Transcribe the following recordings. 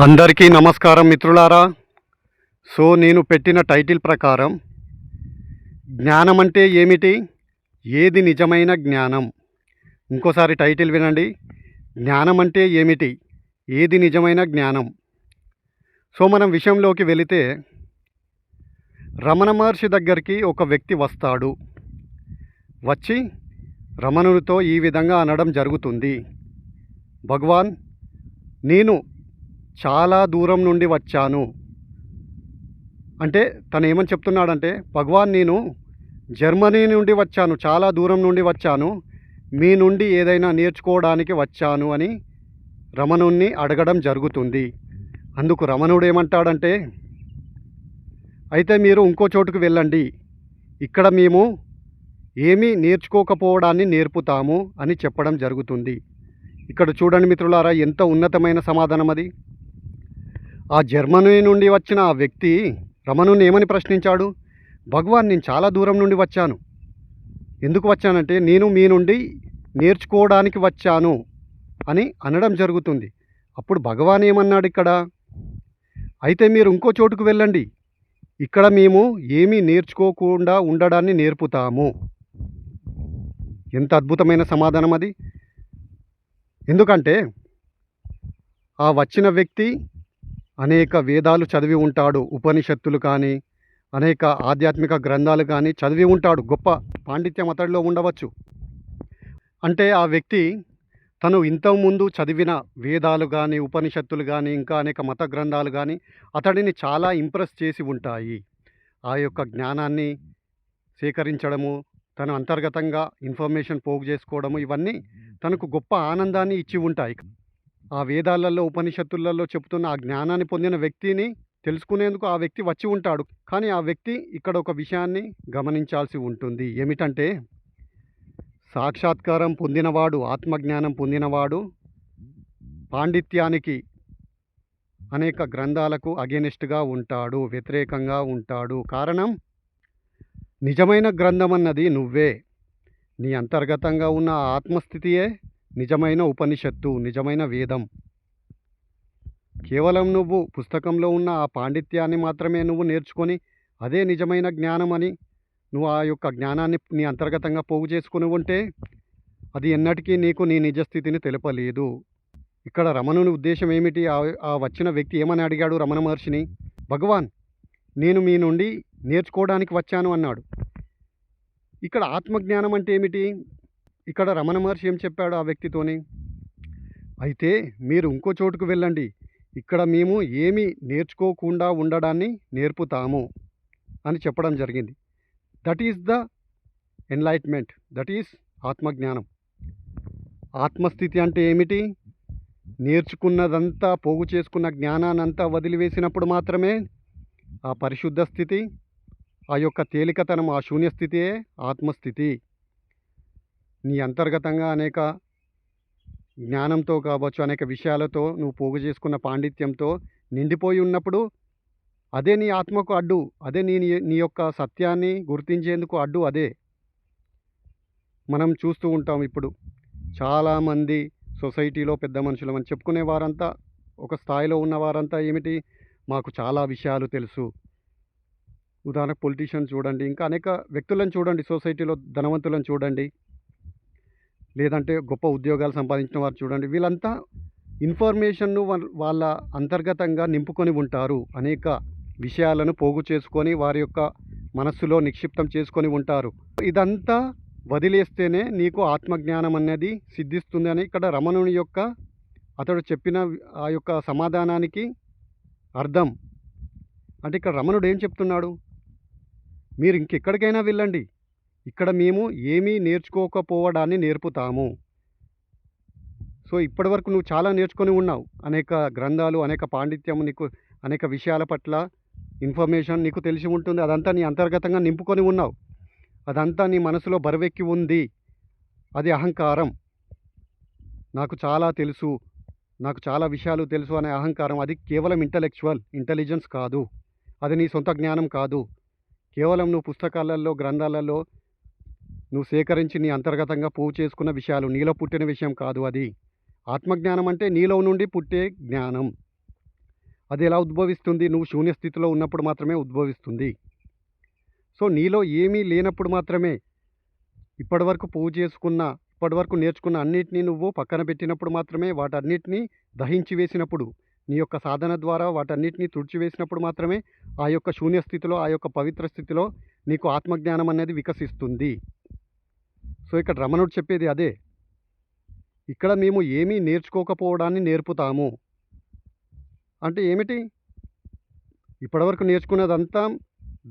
అందరికీ నమస్కారం మిత్రులారా. నేను పెట్టిన టైటిల్ ప్రకారం జ్ఞానం అంటే ఏమిటి, ఏది నిజమైన జ్ఞానం? ఇంకోసారి టైటిల్ వినండి. జ్ఞానం అంటే ఏమిటి, ఏది నిజమైన జ్ఞానం? మనం విషయంలోకి వెళితే, రమణ మహర్షి దగ్గరికి ఒక వ్యక్తి వస్తాడు. వచ్చి రమణునితో ఈ విధంగా అనడం జరుగుతుంది: భగవాన్, నేను చాలా దూరం నుండి వచ్చాను. అంటే తను ఏమని చెప్తున్నాడంటే, భగవాన్, నేను జర్మనీ నుండి వచ్చాను, చాలా దూరం నుండి వచ్చాను, మీ నుండి ఏదైనా నేర్చుకోవడానికి వచ్చాను అని రమణుణ్ణి అడగడం జరుగుతుంది. అందుకు రమణుడు ఏమంటాడంటే, అయితే మీరు ఇంకో చోటుకు వెళ్ళండి, ఇక్కడ మేము ఏమీ నేర్చుకోకపోవడాన్ని నేర్పుతాము అని చెప్పడం జరుగుతుంది. ఇక్కడ చూడండి మిత్రులారా, ఎంత ఉన్నతమైన సమాధానం అది. ఆ జర్మనీ నుండి వచ్చిన ఆ వ్యక్తి రమణుని ఏమని ప్రశ్నించాడు? భగవాన్, నేను చాలా దూరం నుండి వచ్చాను. ఎందుకు వచ్చానంటే, నేను మీ నుండి నేర్చుకోవడానికి వచ్చాను అని అనడం జరుగుతుంది. అప్పుడు భగవాన్ ఏమన్నాడు ఇక్కడ? అయితే మీరు ఇంకో చోటుకు వెళ్ళండి, ఇక్కడ మేము ఏమీ నేర్చుకోకుండా ఉండడాన్ని నేర్పుతాము. ఎంత అద్భుతమైన సమాధానం అది. ఎందుకంటే ఆ వచ్చిన వ్యక్తి అనేక వేదాలు చదివి ఉంటాడు, ఉపనిషత్తులు కానీ అనేక ఆధ్యాత్మిక గ్రంథాలు కానీ చదివి ఉంటాడు, గొప్ప పాండిత్యం అతడిలో ఉండవచ్చు. అంటే ఆ వ్యక్తి తను ఇంతకుముందు చదివిన వేదాలు కానీ ఉపనిషత్తులు కానీ ఇంకా అనేక మత గ్రంథాలు కానీ అతడిని చాలా ఇంప్రెస్ చేసి ఉంటాయి. ఆ యొక్క జ్ఞానాన్ని సేకరించడము, తను అంతర్గతంగా ఇన్ఫర్మేషన్ పోగు చేసుకోవడము, ఇవన్నీ తనకు గొప్ప ఆనందాన్ని ఇచ్చి ఉంటాయి. ఆ వేదాలలో ఉపనిషత్తులలో చెప్తున్న ఆ జ్ఞానాన్ని పొందిన వ్యక్తిని తెలుసుకునేందుకు ఆ వ్యక్తి వచ్చి ఉంటాడు. కానీ ఆ వ్యక్తి ఇక్కడ ఒక విషయాన్ని గమనించాల్సి ఉంటుంది. ఏమిటంటే, సాక్షాత్కారం పొందినవాడు, ఆత్మజ్ఞానం పొందినవాడు పాండిత్యానికి అనేక గ్రంథాలకు అగెనిస్ట్గా ఉంటాడు, వ్యతిరేకంగా ఉంటాడు. కారణం, నిజమైన గ్రంథం అన్నది నువ్వే. నీ అంతర్గతంగా ఉన్న ఆత్మస్థితియే నిజమైన ఉపనిషత్తు, నిజమైన వేదం. కేవలం నువ్వు పుస్తకంలో ఉన్న ఆ పాండిత్యాన్ని మాత్రమే నువ్వు నేర్చుకొని అదే నిజమైన జ్ఞానం అని నువ్వు ఆ యొక్క జ్ఞానాన్ని నీ అంతర్గతంగా పోగు చేసుకుని ఉంటే అది ఎన్నటికీ నీకు నీ నిజస్థితిని తెలపలేదు. ఇక్కడ రమణుని ఉద్దేశం ఏమిటి? ఆ వచ్చిన వ్యక్తి ఏమని అడిగాడు రమణ మహర్షిని? భగవాన్, నేను మీ నుండి నేర్చుకోవడానికి వచ్చాను అన్నాడు. ఇక్కడ ఆత్మజ్ఞానం అంటే ఏమిటి? ఇక్కడ రమణ మహర్షి ఏం చెప్పాడు ఆ వ్యక్తితోని? అయితే మీరు ఇంకో చోటుకు వెళ్ళండి, ఇక్కడ మేము ఏమీ నేర్చుకోకుండా ఉండడాన్ని నేర్పుతాము అని చెప్పడం జరిగింది. That is the enlightenment, that is ఆత్మజ్ఞానం. ఆత్మస్థితి అంటే ఏమిటి? నేర్చుకున్నదంతా, పోగు చేసుకున్న జ్ఞానాన్నంతా వదిలివేసినప్పుడు మాత్రమే ఆ పరిశుద్ధ స్థితి, ఆ యొక్క తేలికతనం, ఆ శూన్యస్థితియే ఆత్మస్థితి. నీ అంతర్గతంగా అనేక జ్ఞానంతో కావచ్చు, అనేక విషయాలతో నువ్వు పోగు చేసుకున్న పాండిత్యంతో నిండిపోయి ఉన్నప్పుడు అదే నీ ఆత్మకు అడ్డు, అదే నీ యొక్క సత్యాన్ని గుర్తించేందుకు అడ్డు. అదే మనం చూస్తూ ఉంటాం. ఇప్పుడు చాలామంది సొసైటీలో పెద్ద మనుషులు అని చెప్పుకునే వారంతా, ఒక స్థాయిలో ఉన్న వారంతా ఏమిటి, మాకు చాలా విషయాలు తెలుసు. ఉదాహరణకు పొలిటీషియన్ చూడండి, ఇంకా అనేక వ్యక్తులను చూడండి, సొసైటీలో ధనవంతులను చూడండి, లేదంటే గొప్ప ఉద్యోగాలు సంపాదించిన వారు చూడండి. వీళ్ళంతా ఇన్ఫర్మేషన్ను వాళ్ళ అంతర్గతంగా నింపుకొని ఉంటారు. అనేక విషయాలను పోగు చేసుకొని వారి యొక్క మనస్సులో నిక్షిప్తం చేసుకొని ఉంటారు. ఇదంతా వదిలేస్తేనే నీకు ఆత్మజ్ఞానం అనేది సిద్ధిస్తుందని ఇక్కడ రమణుని యొక్క అతడు చెప్పిన ఆ యొక్క సమాధానానికి అర్థం. అంటే ఇక్కడ రమణుడు ఏం చెప్తున్నాడు? మీరు ఇంకెక్కడికైనా వెళ్ళండి, ఇక్కడ మేము ఏమీ నేర్చుకోకపోవడాన్ని నేర్పుతాము. ఇప్పటివరకు నువ్వు చాలా నేర్చుకొని ఉన్నావు, అనేక గ్రంథాలు, అనేక పాండిత్యం, నీకు అనేక విషయాల పట్ల ఇన్ఫర్మేషన్ నీకు తెలిసి ఉంటుంది. అదంతా నీ అంతర్గతంగా నింపుకొని ఉన్నావు. అదంతా నీ మనసులో బరువెక్కి ఉంది. అది అహంకారం. నాకు చాలా తెలుసు, నాకు చాలా విషయాలు తెలుసు అనే అహంకారం. అది కేవలం ఇంటెలిజెన్స్ కాదు, అది నీ సొంత జ్ఞానం కాదు. కేవలం నువ్వు పుస్తకాలలో, గ్రంథాలలో నువ్వు సేకరించి నీ అంతర్గతంగా పోగు చేసుకున్న విషయాలు, నీలో పుట్టిన విషయం కాదు. అది ఆత్మజ్ఞానం అంటే నీలో నుండి పుట్టే జ్ఞానం. అది ఎలా ఉద్భవిస్తుంది? నువ్వు శూన్య స్థితిలో ఉన్నప్పుడు మాత్రమే ఉద్భవిస్తుంది. సో నీలో ఏమీ లేనప్పుడు మాత్రమే ఇప్పటివరకు ఇప్పటివరకు నేర్చుకున్న అన్నిటినీ నువ్వు పక్కన పెట్టినప్పుడు మాత్రమే, వాటన్నిటినీ దహించి వేసినప్పుడు, నీ యొక్క సాధన ద్వారా వాటన్నిటినీ తుడిచివేసినప్పుడు మాత్రమే ఆ యొక్క శూన్య స్థితిలో, ఆ యొక్క పవిత్ర స్థితిలో నీకు ఆత్మజ్ఞానం అనేది వికసిస్తుంది. సో ఇక్కడ రమణుడు చెప్పేది అదే. ఇక్కడ మేము ఏమీ నేర్చుకోకపోవడాన్ని నేర్పుతాము. అంటే ఏమిటి? ఇప్పటివరకు నేర్చుకున్నదంతా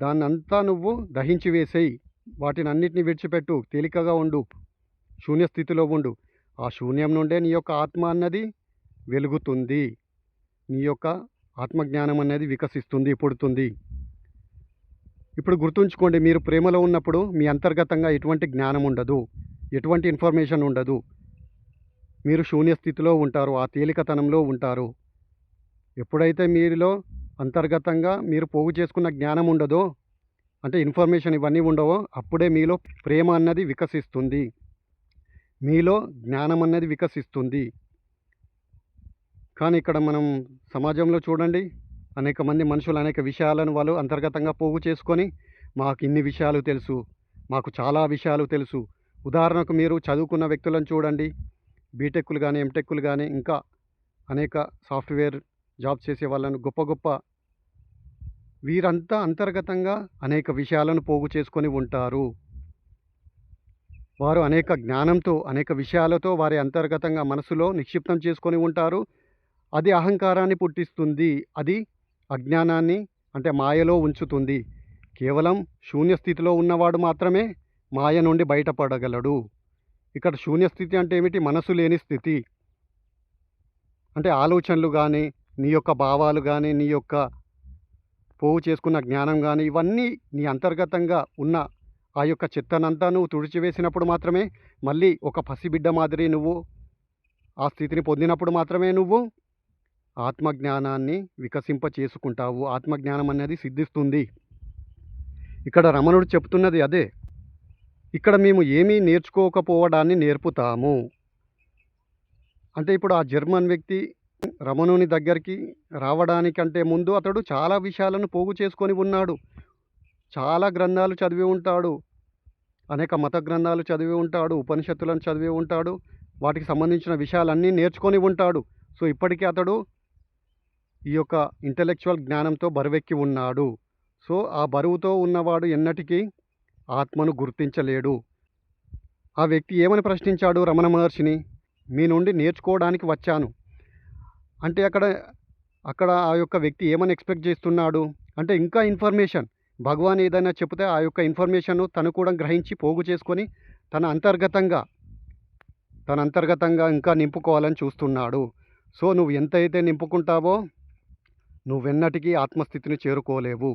దాన్నంతా నువ్వు దహించి వేసేయి. వాటిని అన్నిటిని విడిచిపెట్టు. తేలికగా ఉండు. శూన్య స్థితిలో ఉండు. ఆ శూన్యం నుండే నీ యొక్క ఆత్మ అన్నది వెలుగుతుంది. నీ యొక్క ఆత్మజ్ఞానం అనేది వికసిస్తుంది, పుడుతుంది. ఇప్పుడు గుర్తుంచుకోండి, మీరు ప్రేమలో ఉన్నప్పుడు మీ అంతర్గతంగా ఎటువంటి జ్ఞానం ఉండదు, ఎటువంటి ఇన్ఫర్మేషన్ ఉండదు. మీరు శూన్య స్థితిలో ఉంటారు, ఆ తేలికతనంలో ఉంటారు. ఎప్పుడైతే మీలో అంతర్గతంగా మీరు పోగు చేసుకున్న జ్ఞానం ఉండదో, అంటే ఇన్ఫర్మేషన్ ఇవన్నీ ఉండవో, అప్పుడే మీలో ప్రేమ అన్నది వికసిస్తుంది, మీలో జ్ఞానం అన్నది వికసిస్తుంది. కానీ ఇక్కడ మనం సమాజంలో చూడండి, అనేక మంది మనుషులు అనేక విషయాలను వాళ్ళు అంతర్గతంగా పోగు చేసుకొని, మాకు ఇన్ని విషయాలు తెలుసు, మాకు చాలా విషయాలు తెలుసు. ఉదాహరణకు మీరు చదువుకున్న వ్యక్తులను చూడండి, బీటెక్లు కానీ, ఎంటెక్లు కానీ, ఇంకా అనేక సాఫ్ట్వేర్ జాబ్ చేసే వాళ్ళను, గొప్ప గొప్ప వీరంతా అంతర్గతంగా అనేక విషయాలను పోగు చేసుకొని ఉంటారు. వారు అనేక జ్ఞానంతో, అనేక విషయాలతో వారి అంతర్గతంగా మనసులో నిక్షిప్తం చేసుకొని ఉంటారు. అది అహంకారాన్ని పుట్టిస్తుంది, అది అజ్ఞానాన్ని అంటే మాయలో ఉంచుతుంది. కేవలం శూన్య స్థితిలో ఉన్నవాడు మాత్రమే మాయ నుండి బయటపడగలడు. ఇక్కడ శూన్య స్థితి అంటే ఏమిటి? మనసు లేని స్థితి. అంటే ఆలోచనలు కానీ, నీ యొక్క భావాలు కానీ, నీ యొక్క పోగు చేసుకున్న జ్ఞానం కానీ, ఇవన్నీ నీ అంతర్గతంగా ఉన్న ఆ యొక్క చెత్తనంతా నువ్వు తుడిచివేసినప్పుడు మాత్రమే, మళ్ళీ ఒక పసిబిడ్డ మాదిరి నువ్వు ఆ స్థితిని పొందినప్పుడు మాత్రమే నువ్వు ఆత్మజ్ఞానాన్ని వికసింప చేసుకుంటావు. ఆత్మజ్ఞానం అనేది సిద్ధిస్తుంది. ఇక్కడ రమణుడు చెప్తున్నది అదే. ఇక్కడ మేము ఏమీ నేర్చుకోకపోవడాన్ని నేర్పుతాము. అంటే ఇప్పుడు ఆ జర్మన్ వ్యక్తి రమణుని దగ్గరికి రావడానికంటే ముందు అతడు చాలా విషయాలను పోగు చేసుకొని ఉన్నాడు. చాలా గ్రంథాలు చదివి ఉంటాడు, అనేక మత గ్రంథాలు చదివి ఉంటాడు, ఉపనిషత్తులను చదివి ఉంటాడు, వాటికి సంబంధించిన విషయాలన్నీ నేర్చుకొని ఉంటాడు. సో ఇప్పటికీ అతడు ఈ యొక్క ఇంటలెక్చువల్ జ్ఞానంతో బరువెక్కి ఉన్నాడు. సో ఆ బరువుతో ఉన్నవాడు ఎన్నటికీ ఆత్మను గుర్తించలేడు. ఆ వ్యక్తి ఏమని ప్రశ్నించాడు రమణ మహర్షిని? మీ నుండి నేర్చుకోవడానికి వచ్చాను అంటే అక్కడ ఆ యొక్క వ్యక్తి ఏమని ఎక్స్పెక్ట్ చేస్తున్నాడు అంటే, ఇంకా ఇన్ఫర్మేషన్, భగవాన్ ఏదైనా చెప్తే ఆ యొక్క ఇన్ఫర్మేషన్ తను కూడా గ్రహించి పోగు చేసుకొని తన అంతర్గతంగా ఇంకా నింపుకోవాలని చూస్తున్నాడు. సో నువ్వు ఎంతైతే నింపుకుంటావో నువ్వెన్నటికీ ఆత్మస్థితిని చేరుకోలేవు.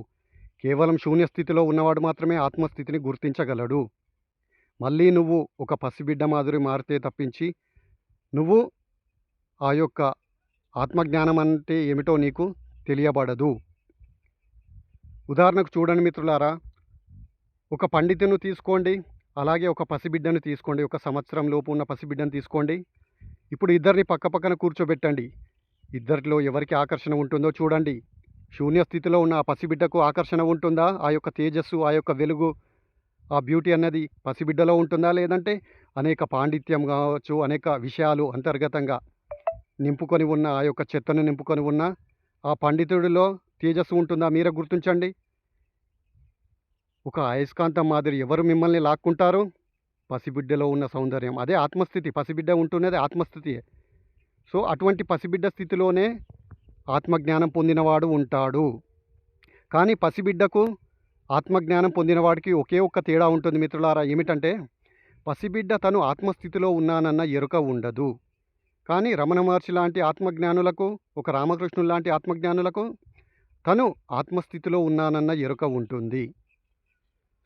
కేవలం శూన్య స్థితిలో ఉన్నవాడు మాత్రమే ఆత్మస్థితిని గుర్తించగలడు. మళ్ళీ నువ్వు ఒక పసిబిడ్డ మాదిరి మారితే తప్పించి నువ్వు ఆ యొక్క ఆత్మజ్ఞానం అంటే ఏమిటో నీకు తెలియబడదు. ఉదాహరణకు చూడండి మిత్రులారా, ఒక పండితుని తీసుకోండి, అలాగే ఒక పసిబిడ్డను తీసుకోండి, 1 సంవత్సరం లోపు ఉన్న పసిబిడ్డను తీసుకోండి. ఇప్పుడు ఇద్దరిని పక్కపక్కన కూర్చోబెట్టండి. ఇద్దరిలో ఎవరికి ఆకర్షణ ఉంటుందో చూడండి. శూన్య స్థితిలో ఉన్న ఆ పసిబిడ్డకు ఆకర్షణ ఉంటుందా? ఆ యొక్క తేజస్సు, ఆ యొక్క వెలుగు, ఆ బ్యూటీ అన్నది పసిబిడ్డలో ఉంటుందా? లేదంటే అనేక పాండిత్యం కావచ్చు, అనేక విషయాలు అంతర్గతంగా నింపుకొని ఉన్న, ఆ యొక్క చెత్తను నింపుకొని ఉన్న ఆ పండితుడిలో తేజస్సు ఉంటుందా? మీరే గుర్తించండి. ఒక అయస్కాంతం మాదిరి ఎవరు మిమ్మల్ని లాక్కుంటారు? పసిబిడ్డలో ఉన్న సౌందర్యం, అదే ఆత్మస్థితి. పసిబిడ్డ ఉంటున్నది ఆత్మస్థితి. సో అటువంటి పసిబిడ్డ స్థితిలోనే ఆత్మజ్ఞానం పొందినవాడు ఉంటాడు. కానీ పసిబిడ్డకు ఆత్మజ్ఞానం పొందినవాడికి ఒకే ఒక్క తేడా ఉంటుంది మిత్రులారా. ఏమిటంటే, పసిబిడ్డ తను ఆత్మస్థితిలో ఉన్నానన్న ఎరుక ఉండదు. కానీ రమణ మహర్షి లాంటి ఆత్మజ్ఞానులకు, ఒక రామకృష్ణుడు లాంటి ఆత్మజ్ఞానులకు తను ఆత్మస్థితిలో ఉన్నానన్న ఎరుక ఉంటుంది.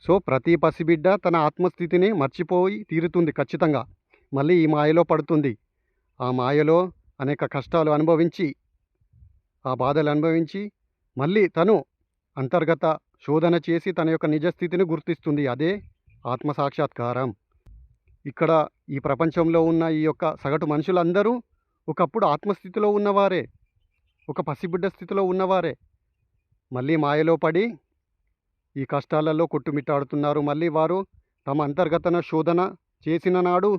సో ప్రతి పసిబిడ్డ తన ఆత్మస్థితిని మర్చిపోయి తీరుతుంది ఖచ్చితంగా. మళ్ళీ ఈ మాయలో పడుతుంది. ఆ మాయలో అనేక కష్టాలు అనుభవించి, ఆ బాధలు అనుభవించి, మళ్ళీ తను అంతర్గత శోధన చేసి తన యొక్క నిజస్థితిని గుర్తిస్తుంది. అదే ఆత్మసాక్షాత్కారం. ఇక్కడ ఈ ప్రపంచంలో ఉన్న ఈ యొక్క సగటు మనుషులందరూ ఒకప్పుడు ఆత్మస్థితిలో ఉన్నవారే. ఒక పసిబిడ్డ స్థితిలో ఉన్నవారే మళ్ళీ మాయలో పడి ఈ కష్టాలలో కొట్టుమిట్టాడుతున్నారు. మళ్ళీ వారు తమ అంతర్గతన శోధన చేసిన నాడు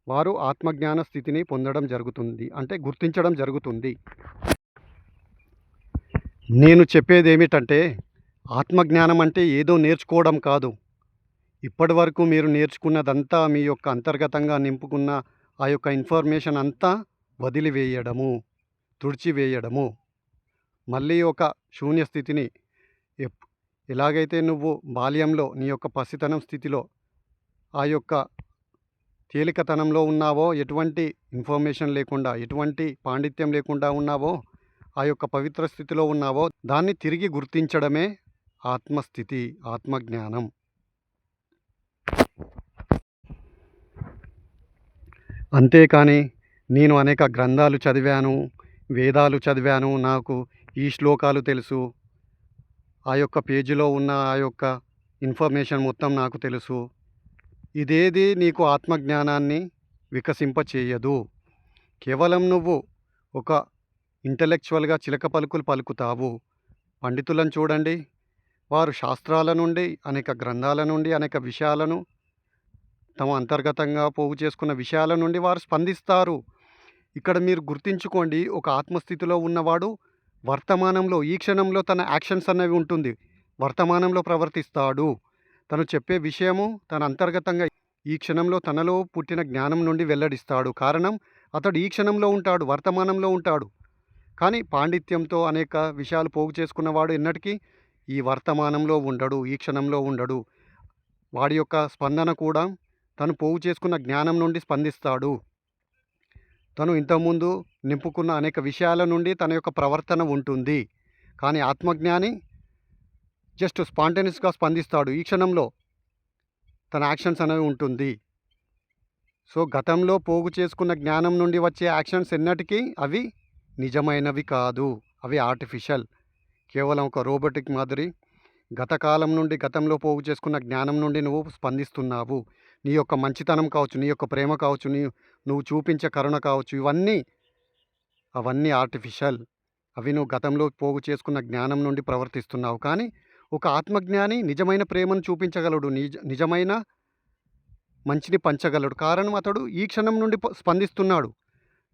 వారు ఆత్మజ్ఞాన స్థితిని పొందడం జరుగుతుంది, అంటే గుర్తించడం జరుగుతుంది. నేను చెప్పేది ఏమిటంటే, ఆత్మజ్ఞానం అంటే ఏదో నేర్చుకోవడం కాదు. ఇప్పటి వరకు మీరు నేర్చుకున్నదంతా, మీ యొక్క అంతర్గతంగా నింపుకున్న ఆ యొక్క ఇన్ఫర్మేషన్ అంతా వదిలివేయడము, తుడిచివేయడము. మళ్ళీ ఒక శూన్య స్థితిని, ఎలాగైతే నువ్వు బాల్యంలో నీ యొక్క పసితనం స్థితిలో ఆ యొక్క తేలికతనంలో ఉన్నావో, ఎటువంటి ఇన్ఫర్మేషన్ లేకుండా, ఎటువంటి పాండిత్యం లేకుండా ఉన్నావో, ఆ యొక్క పవిత్ర స్థితిలో ఉన్నావో, దాన్ని తిరిగి గుర్తించడమే ఆత్మస్థితి, ఆత్మజ్ఞానం. అంతేకాని నేను అనేక గ్రంథాలు చదివాను, వేదాలు చదివాను, నాకు ఈ శ్లోకాలు తెలుసు, ఆ యొక్క పేజీలో ఉన్న ఆ యొక్క ఇన్ఫర్మేషన్ మొత్తం నాకు తెలుసు, ఇదేది నీకు ఆత్మజ్ఞానాన్ని వికసింపచేయదు. కేవలం నువ్వు ఒక ఇంటలెక్చువల్గా చిలక పలుకులు పలుకుతావు. పండితులను చూడండి, వారు శాస్త్రాల నుండి, అనేక గ్రంథాల నుండి, అనేక విషయాలను తమ అంతర్గతంగా పోగు చేసుకున్న విషయాల నుండి వారు స్పందిస్తారు. ఇక్కడ మీరు గుర్తించుకోండి, ఒక ఆత్మస్థితిలో ఉన్నవాడు వర్తమానంలో, ఈ క్షణంలో తన యాక్షన్స్ అనేవి ఉంటుంది, వర్తమానంలో ప్రవర్తిస్తాడు. తను చెప్పే విషయము తన అంతర్గతంగా ఈ క్షణంలో తనలో పుట్టిన జ్ఞానం నుండి వెల్లడిస్తాడు. కారణం, అతడు ఈ క్షణంలో ఉంటాడు, వర్తమానంలో ఉంటాడు. కానీ పాండిత్యంతో అనేక విషయాలు పోగు చేసుకున్నవాడు ఎన్నటికీ ఈ వర్తమానంలో ఉండడు, ఈ క్షణంలో ఉండడు. వాడి యొక్క స్పందన కూడా తను పోగు చేసుకున్న జ్ఞానం నుండి స్పందిస్తాడు. తను ఇంతకుముందు నింపుకున్న అనేక విషయాల నుండి తన యొక్క ప్రవర్తన ఉంటుంది. కానీ ఆత్మజ్ఞాని జస్ట్ స్పాంటేనియస్గా స్పందిస్తాడు, ఈ క్షణంలో తన యాక్షన్స్ అనేవి ఉంటుంది. సో గతంలో పోగు చేసుకున్న జ్ఞానం నుండి వచ్చే యాక్షన్స్ ఎన్నటికీ అవి నిజమైనవి కాదు, అవి ఆర్టిఫిషియల్, కేవలం ఒక రోబోటిక్ మాదిరి. గతకాలం నుండి, గతంలో పోగు చేసుకున్న జ్ఞానం నుండి నువ్వు స్పందిస్తున్నావు. నీ యొక్క మంచితనం కావచ్చు, నీ యొక్క ప్రేమ కావచ్చు, నువ్వు చూపించే కరుణ కావచ్చు, అవన్నీ ఆర్టిఫిషియల్. అవి నువ్వు గతంలో పోగు చేసుకున్న జ్ఞానం నుండి ప్రవర్తిస్తున్నావు. కానీ ఒక ఆత్మజ్ఞాని నిజమైన ప్రేమను చూపించగలడు, నిజమైన మంచిని పంచగలడు. కారణం, అతడు ఈ క్షణం నుండి స్పందిస్తున్నాడు,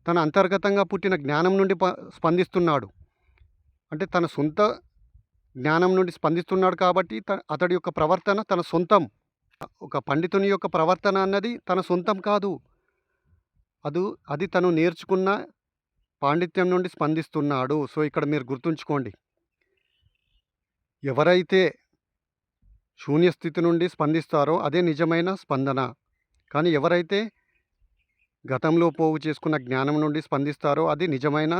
తన అంతర్గతంగా పుట్టిన జ్ఞానం నుండి స్పందిస్తున్నాడు. అంటే తన సొంత జ్ఞానం నుండి స్పందిస్తున్నాడు కాబట్టి అతడి యొక్క ప్రవర్తన తన సొంతం. ఒక పండితుని యొక్క ప్రవర్తన అన్నది తన సొంతం కాదు, అది తను నేర్చుకున్న పాండిత్యం నుండి స్పందిస్తున్నాడు. సో ఇక్కడ మీరు గుర్తుంచుకోండి, ఎవరైతే శూన్యస్థితి నుండి స్పందిస్తారో అదే నిజమైన స్పందన. కానీ ఎవరైతే గతంలో పోగు చేసుకున్న జ్ఞానం నుండి స్పందిస్తారో అది నిజమైన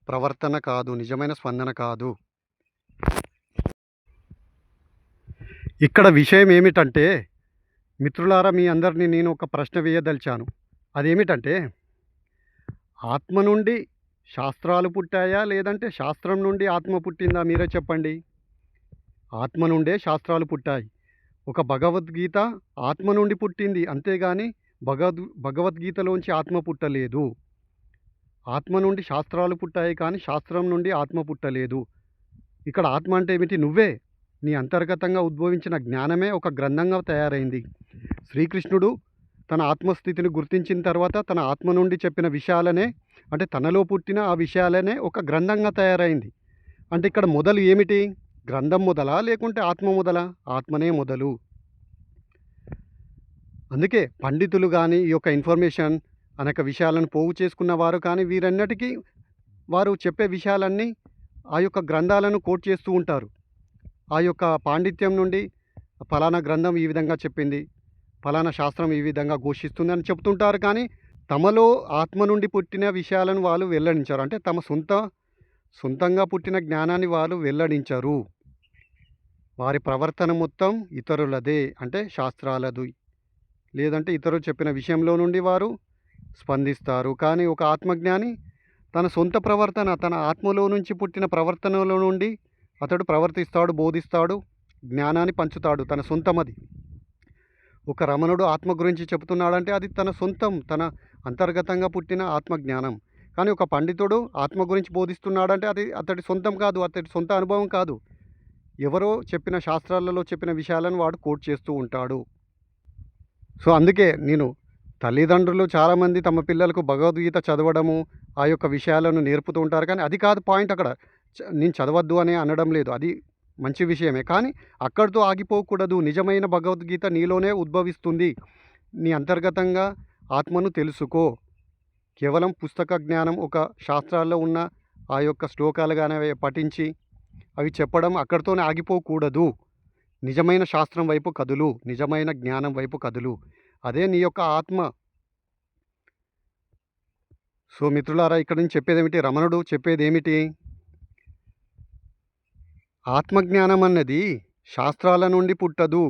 ప్రవర్తన కాదు, నిజమైన స్పందన కాదు. ఇక్కడ విషయం ఏమిటంటే మిత్రులారా, మీ అందరినీ నేను ఒక ప్రశ్న వేయదలిచాను. అదేమిటంటే, ఆత్మ నుండి శాస్త్రాలు పుట్టాయా, లేదంటే శాస్త్రం నుండి ఆత్మ పుట్టిందా? మీరే చెప్పండి. ఆత్మ నుండే శాస్త్రాలు పుట్టాయి. ఒక భగవద్గీత ఆత్మ నుండి పుట్టింది, అంతేగాని భగవద్గీతలోంచి ఆత్మ పుట్టలేదు. ఆత్మ నుండి శాస్త్రాలు పుట్టాయి, కానీ శాస్త్రం నుండి ఆత్మ పుట్టలేదు. ఇక్కడ ఆత్మ అంటే ఏమిటి? నువ్వే, నీ అంతర్గతంగా ఉద్భవించిన జ్ఞానమే ఒక గ్రంథంగా తయారైంది. శ్రీకృష్ణుడు తన ఆత్మస్థితిని గుర్తించిన తర్వాత తన ఆత్మ నుండి చెప్పిన విషయాలనే, అంటే తనలో పుట్టిన ఆ విషయాలనే ఒక గ్రంథంగా తయారైంది. అంటే ఇక్కడ మొదలు ఏమిటి? గ్రంథం మొదలా, లేకుంటే ఆత్మ మొదలా? ఆత్మనే మొదలు. అందుకే పండితులు కానీ ఈ యొక్క ఇన్ఫర్మేషన్ అనేక విషయాలను పోగు చేసుకున్నవారు కానీ వీరన్నిటికీ వారు చెప్పే విషయాలన్నీ ఆ యొక్క గ్రంథాలను కోట్ చేస్తూ ఉంటారు. ఆ యొక్క పాండిత్యం నుండి ఫలానా గ్రంథం ఈ విధంగా చెప్పింది, ఫలానా శాస్త్రం ఈ విధంగా ఘోషిస్తుంది అని చెప్తుంటారు. కానీ తమలో ఆత్మ నుండి పుట్టిన విషయాలను వాళ్ళు వెల్లడించారు. అంటే తమ సొంతంగా పుట్టిన జ్ఞానాన్ని వాళ్ళు వెల్లడించరు. వారి ప్రవర్తన మొత్తం ఇతరులదే, అంటే శాస్త్రాలది, లేదంటే ఇతరులు చెప్పిన విషయంలో నుండి వారు స్పందిస్తారు. కానీ ఒక ఆత్మజ్ఞాని తన సొంత ప్రవర్తన, తన ఆత్మలో నుంచి పుట్టిన ప్రవర్తనలో నుండి అతడు ప్రవర్తిస్తాడు, బోధిస్తాడు, జ్ఞానాన్ని పంచుతాడు, తన సొంతమది. ఒక రమణుడు ఆత్మ గురించి చెబుతున్నాడంటే అది తన సొంతం, తన అంతర్గతంగా పుట్టిన ఆత్మజ్ఞానం. కానీ ఒక పండితుడు ఆత్మ గురించి బోధిస్తున్నాడంటే అది అతడి సొంతం కాదు, అతడి సొంత అనుభవం కాదు. ఎవరో చెప్పిన శాస్త్రాలలో చెప్పిన విషయాలను వాడు కోట్ చేస్తూ ఉంటాడు. సో అందుకే నేను తల్లిదండ్రులు చాలామంది తమ పిల్లలకు భగవద్గీత చదవడము, ఆ యొక్క విషయాలను నేర్పుతూ ఉంటారు. కానీ అది కాదు పాయింట్ అక్కడ. నేను చదవద్దు అని అనడం లేదు, అది మంచి విషయమే. కానీ అక్కడితో ఆగిపోకూడదు. నిజమైన భగవద్గీత నీలోనే ఉద్భవిస్తుంది. నీ అంతర్గతంగా ఆత్మను తెలుసుకో. కేవలం పుస్తక జ్ఞానం, ఒక శాస్త్రాల్లో ఉన్న ఆ యొక్క శ్లోకాలు కానీ పఠించి అవి చెప్పడం అక్కడితోనే ఆగిపోకూడదు. నిజమైన శాస్త్రం వైపు కదులు, నిజమైన జ్ఞానం వైపు కదులు. అదే నీ యొక్క ఆత్మ. సో మిత్రులారా, ఇక్కడ నుంచి చెప్పేదేమిటి, రమణుడు చెప్పేదేమిటి, ఆత్మజ్ఞానం అన్నది శాస్త్రాల నుండి పుట్టదు,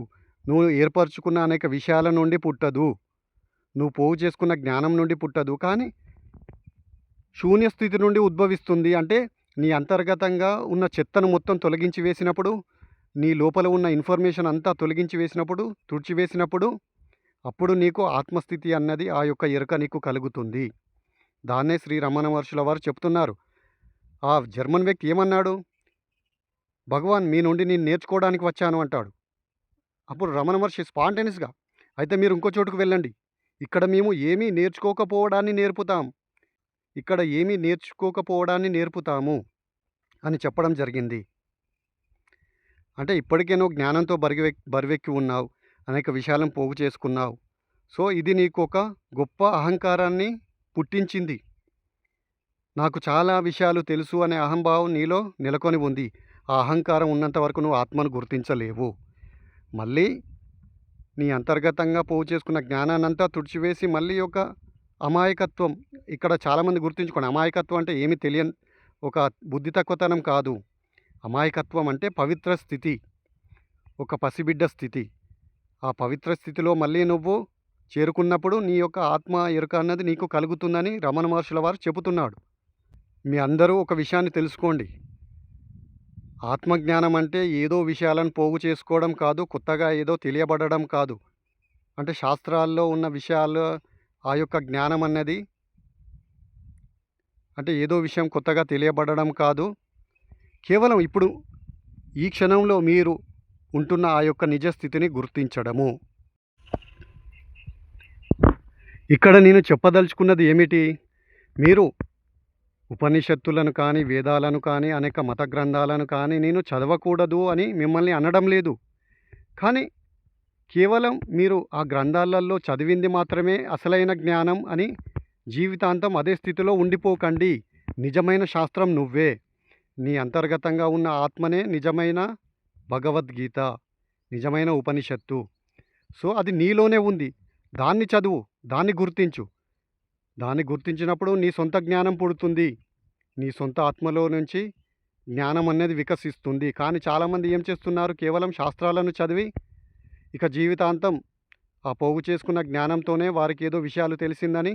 నువ్వు ఏర్పరచుకున్న అనేక విషయాల నుండి పుట్టదు, నువ్వు పోగు చేసుకున్న జ్ఞానం నుండి పుట్టదు. కానీ శూన్యస్థితి నుండి ఉద్భవిస్తుంది. అంటే నీ అంతర్గతంగా ఉన్న చెత్తను మొత్తం తొలగించి వేసినప్పుడు, నీ లోపల ఉన్న ఇన్ఫర్మేషన్ అంతా తొలగించి వేసినప్పుడు, తుడిచివేసినప్పుడు, అప్పుడు నీకు ఆత్మస్థితి అన్నది, ఆ యొక్క ఎరుక నీకు కలుగుతుంది. దాన్నే శ్రీ రమణ మహర్షుల వారు చెప్తున్నారు. ఆ జర్మన్ వ్యక్తి ఏమన్నాడు, భగవాన్ మీ నుండి నేను నేర్చుకోవడానికి వచ్చాను అంటాడు. అప్పుడు రమణ మహర్షి స్పాంటేనియస్గా, అయితే మీరు ఇంకో చోటుకు వెళ్ళండి, ఇక్కడ మేము ఏమీ నేర్చుకోకపోవడాన్ని నేర్పుతాం, ఇక్కడ ఏమీ నేర్చుకోకపోవడాన్ని నేర్పుతాము అని చెప్పడం జరిగింది. అంటే ఇప్పటికే నువ్వు జ్ఞానంతో బరివెక్కి ఉన్నావు, అనేక విషయాలను పోగు చేసుకున్నావు. సో ఇది నీకు ఒక గొప్ప అహంకారాన్ని పుట్టించింది. నాకు చాలా విషయాలు తెలుసు అనే అహంభావం నీలో నెలకొని ఉంది. ఆ అహంకారం ఉన్నంత వరకు నువ్వు ఆత్మను గుర్తించలేవు. మళ్ళీ నీ అంతర్గతంగా పోగు చేసుకున్న జ్ఞానాన్నంతా తుడిచివేసి మళ్ళీ ఒక అమాయకత్వం. ఇక్కడ చాలామంది గుర్తుంచుకోండి, అమాయకత్వం అంటే ఏమీ తెలియని ఒక బుద్ధి తక్కువతనం కాదు. అమాయకత్వం అంటే పవిత్ర స్థితి, ఒక పసిబిడ్డ స్థితి. ఆ పవిత్ర స్థితిలో మళ్ళీ నువ్వు చేరుకున్నప్పుడు నీ యొక్క ఆత్మ ఎరుక అన్నది నీకు కలుగుతుందని రమణ మహర్షుల వారు చెబుతున్నాడు. మీ అందరూ ఒక విషయాన్ని తెలుసుకోండి, ఆత్మజ్ఞానం అంటే ఏదో విషయాలను పోగు చేసుకోవడం కాదు, కొత్తగా ఏదో తెలియబడడం కాదు. అంటే శాస్త్రాల్లో ఉన్న విషయాలు, ఆ యొక్క జ్ఞానం అన్నది అంటే ఏదో విషయం కొత్తగా తెలియబడడం కాదు. కేవలం ఇప్పుడు ఈ క్షణంలో మీరు ఉంటున్న ఆ యొక్క నిజస్థితిని గుర్తించడము. ఇక్కడ నేను చెప్పదలుచుకున్నది ఏమిటి, మీరు ఉపనిషత్తులను కానీ, వేదాలను కానీ, అనేక మత గ్రంథాలను కానీ నేను చదవకూడదు అని మిమ్మల్ని అనడం లేదు. కానీ కేవలం మీరు ఆ గ్రంథాలలో చదివింది మాత్రమే అసలైన జ్ఞానం అని జీవితాంతం అదే స్థితిలో ఉండిపోకండి. నిజమైన శాస్త్రం నువ్వే, నీ అంతర్గతంగా ఉన్న ఆత్మనే నిజమైన భగవద్గీత, నిజమైన ఉపనిషత్తు. సో అది నీలోనే ఉంది, దాన్ని చదువు, దాన్ని గుర్తించు. దాన్ని గుర్తించినప్పుడు నీ సొంత జ్ఞానం పుడుతుంది, నీ సొంత ఆత్మలో నుంచి జ్ఞానం అనేది వికసిస్తుంది. కానీ చాలామంది ఏం చేస్తున్నారు, కేవలం శాస్త్రాలను చదివి ఇక జీవితాంతం ఆ పోగు చేసుకున్న జ్ఞానంతోనే వారికి ఏదో విషయాలు తెలిసిందని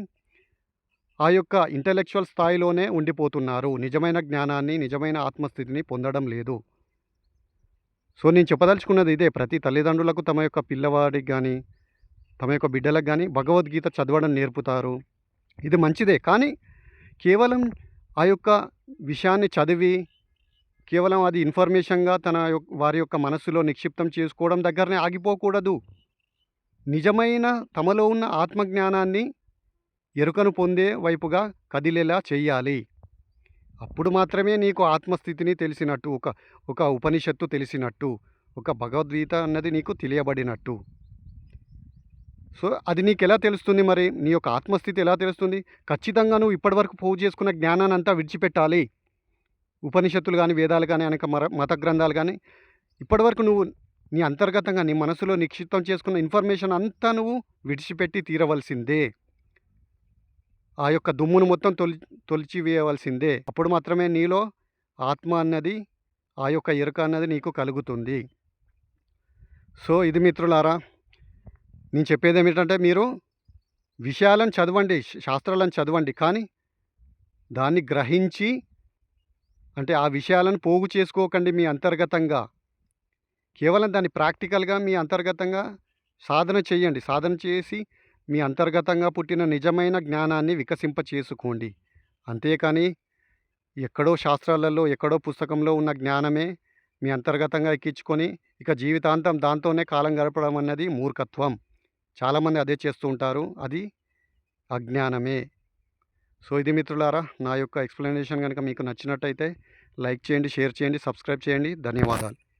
ఆ యొక్క ఇంటలెక్చువల్ స్థాయిలోనే ఉండిపోతున్నారు. నిజమైన జ్ఞానాన్ని, నిజమైన ఆత్మస్థితిని పొందడం లేదు. సో నేను చెప్పదలుచుకున్నది ఇదే, ప్రతి తల్లిదండ్రులకు తమ యొక్క పిల్లవాడికి కానీ, తమ యొక్క బిడ్డలకు కానీ భగవద్గీత చదవడం నేర్పుతారు. ఇది మంచిదే. కానీ కేవలం ఆ యొక్క విషయాన్ని చదివి కేవలం అది ఇన్ఫర్మేషన్గా వారి యొక్క మనస్సులో నిక్షిప్తం చేసుకోవడం దగ్గరనే ఆగిపోకూడదు. నిజమైన తమలో ఉన్న ఆత్మజ్ఞానాన్ని, ఎరుకను పొందే వైపుగా కదిలేలా చెయ్యాలి. అప్పుడు మాత్రమే నీకు ఆత్మస్థితిని తెలిసినట్టు, ఒక ఉపనిషత్తు తెలిసినట్టు, ఒక భగవద్గీత అన్నది నీకు తెలియబడినట్టు. సో అది నీకు ఎలా తెలుస్తుంది మరి, నీ యొక్క ఆత్మస్థితి ఎలా తెలుస్తుంది? ఖచ్చితంగా నువ్వు ఇప్పటివరకు పోగు చేసుకున్న జ్ఞానాన్ని అంతా విడిచిపెట్టాలి. ఉపనిషత్తులు కానీ, వేదాలు కానీ, అనేక మత గ్రంథాలు కానీ, ఇప్పటివరకు నువ్వు నీ అంతర్గతంగా నీ మనసులో నిక్షిప్తం చేసుకున్న ఇన్ఫర్మేషన్ అంతా నువ్వు విడిచిపెట్టి తీరవలసిందే. ఆ యొక్క దుమ్మును మొత్తం తొలిచివేయవలసిందే. అప్పుడు మాత్రమే నీలో ఆత్మ అన్నది, ఆ యొక్క ఎరుక అన్నది నీకు కలుగుతుంది. సో ఇది మిత్రులారా, నేను చెప్పేది ఏమిటంటే, మీరు విషయాలను చదవండి, శాస్త్రాలను చదవండి, కానీ దాన్ని గ్రహించి, అంటే ఆ విషయాలను పోగు చేసుకోకండి మీ అంతర్గతంగా. కేవలం దాన్ని ప్రాక్టికల్గా మీ అంతర్గతంగా సాధన చేయండి. సాధన చేసి మీ అంతర్గతంగా పుట్టిన నిజమైన జ్ఞానాన్ని వికసింప చేసుకోండి. అంతేకాని ఎక్కడో శాస్త్రాలలో ఎక్కడో పుస్తకంలో ఉన్న జ్ఞానమే మీ అంతర్గతంగా ఎక్కించుకొని ఇక జీవితాంతం దాంతోనే కాలం గడపడం అన్నది మూర్ఖత్వం. చాలామంది అదే చేస్తూ ఉంటారు. అది అజ్ఞానమే. సో ఇది మిత్రులారా, నా యొక్క ఎక్స్ప్లెనేషన్ కనుక మీకు నచ్చినట్టయితే లైక్ చేయండి, షేర్ చేయండి, సబ్స్క్రైబ్ చేయండి. ధన్యవాదాలు.